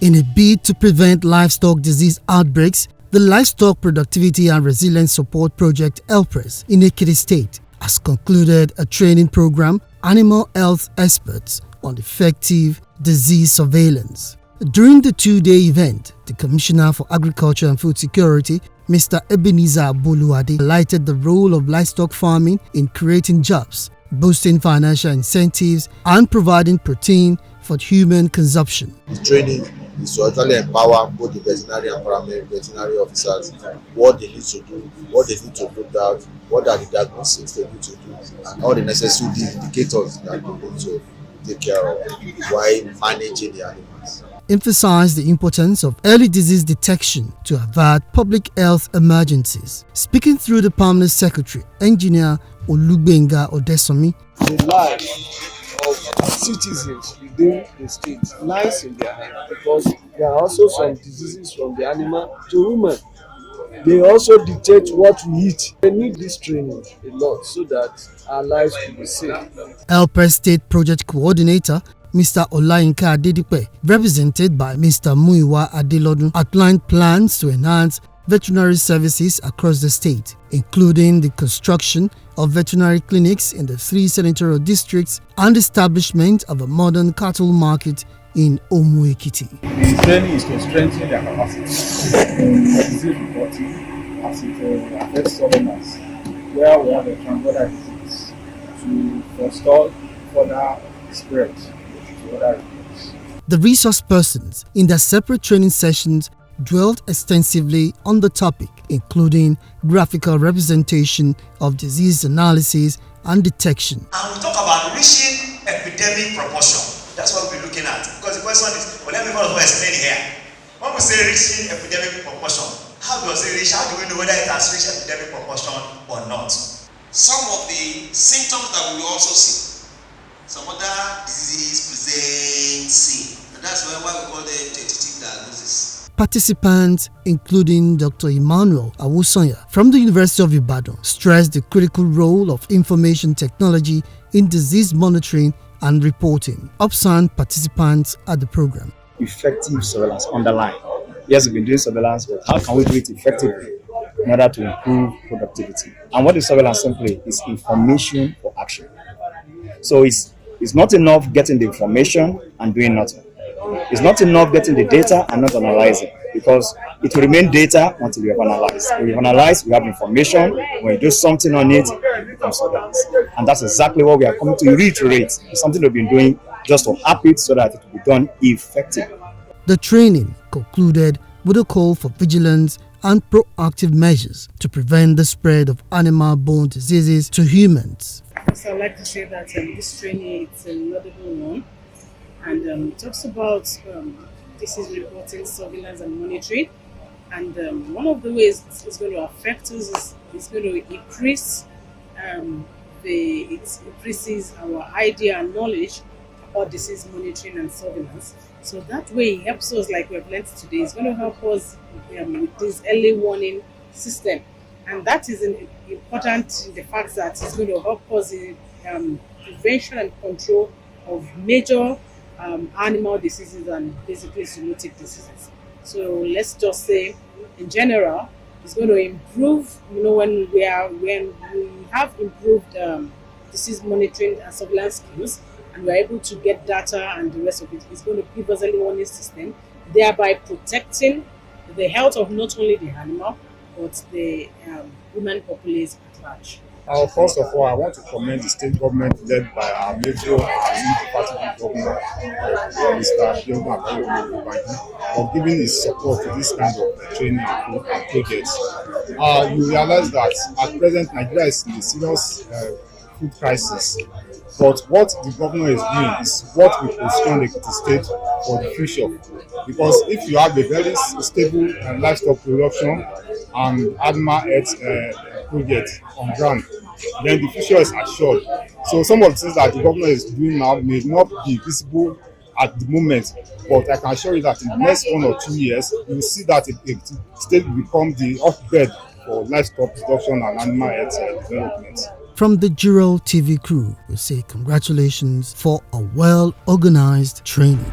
In a bid to prevent livestock disease outbreaks, the Livestock Productivity and Resilience Support Project (LPRES) in Ekiti State has concluded a training program animal health experts on effective disease surveillance. During the two-day event, the Commissioner for Agriculture and Food Security, Mr. Ebenezer Boluwade, highlighted the role of livestock farming in creating jobs, boosting financial incentives, and providing protein for human consumption. The training is to actually empower both the veterinary and paramedic veterinary officers what they need to do, what they need to put out, what are the diagnostics they need to do, and all the necessary indicators that they need to take care of while managing the animals. Emphasized the importance of early disease detection to avert public health emergencies. Speaking through the Permanent Secretary, Engineer Olugbenga Odesomi, the life of citizens within the state lies in their hands, because there are also some diseases from the animal to human. They also dictate what we eat. They need this training a lot so that our lives will be safe. LPRES State Project Coordinator Mr. Olayinka Adedipe, represented by Mr. Muiwa Adelodun, outlined plans to enhance veterinary services across the state, including the construction of veterinary clinics in the 3 senatorial districts and establishment of a modern cattle market in Ekiti. The training is to strengthen their capacity in disease reporting as it affects surveillance, where we have a transborder disease, to forestall further spread to other regions. The resource persons in their separate training sessions dwelt extensively on the topic, including graphical representation of disease analysis and detection. And we talk about reaching epidemic proportion. That's what we're looking at. Because the question is, well, let me explain here. When we say reaching epidemic proportion, how does it reach? How do we know whether it has reached epidemic proportion or not? Some of the symptoms that we also see, some other diseases present same. And that's why we call them tentative diagnosis. Participants, including Dr. Emmanuel Awusonya from the University of Ibadan, stressed the critical role of information technology in disease monitoring and reporting. Upsound participants at the program. Effective surveillance underline. Yes, we've been doing surveillance, but how can we do it effectively in order to improve productivity? And what is surveillance simply is information for action. So it's not enough getting the information and doing nothing. It's not enough getting the data and not analyzing, because it will remain data until we have analyzed. When we have analyzed, we have information. When we do something on it, it becomes surveillance. And that's exactly what we are coming to reiterate. It's something we've been doing just to up it so that it will be done effectively. The training concluded with a call for vigilance and proactive measures to prevent the spread of animal-borne diseases to humans. So I'd like to say that this training is a laudable one, and it talks about disease reporting, surveillance and monitoring. And one of the ways it's going to affect us is it's going to increase it increases our idea and knowledge about disease monitoring and surveillance. So that way it helps us, like we have learned today, it's going to help us with this early warning system. And that is important in the fact that it's going to help us in prevention and control of major animal diseases and basically zoonotic diseases. So let's just say, in general, it's going to improve. When we have improved disease monitoring and surveillance skills, and we're able to get data and the rest of it, it's going to give us early warning system, thereby protecting the health of not only the animal but the human populace at large. First of all, I want to commend the state government led by our major party governor, Mr. for giving his support to this kind of training and projects. You realize that at present Nigeria is in a serious food crisis, but what the governor is doing is what will position the state for the future. Because if you have a very stable livestock production and animal health project on ground, then the future is assured. So some of the things that the governor is doing now may not be visible at the moment, but I can assure you that in the next 1 or 2 years, you will see that the state will become the hotbed for livestock production and animal health development. From the Juro TV crew, we say congratulations for a well-organized training.